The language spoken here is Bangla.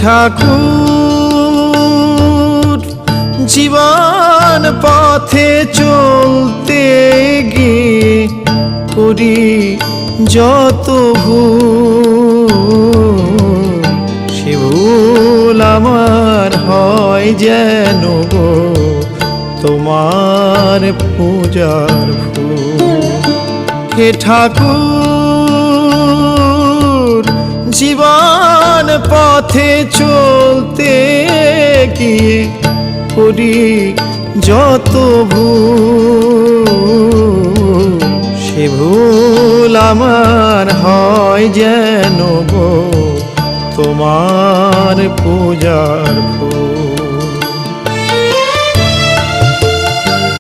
ঠাকুর জীবন পথে চলতে গিয়ে করি যত ভুল, সে ভুল আমার হয় যেন গো তোমার পূজার ফুল। হে ঠাকুর জীবন পথে চলতে গিয়ে করি যত ভুল, সে ভুল আমার হয় যেন গো তোমার পূজার ফুল।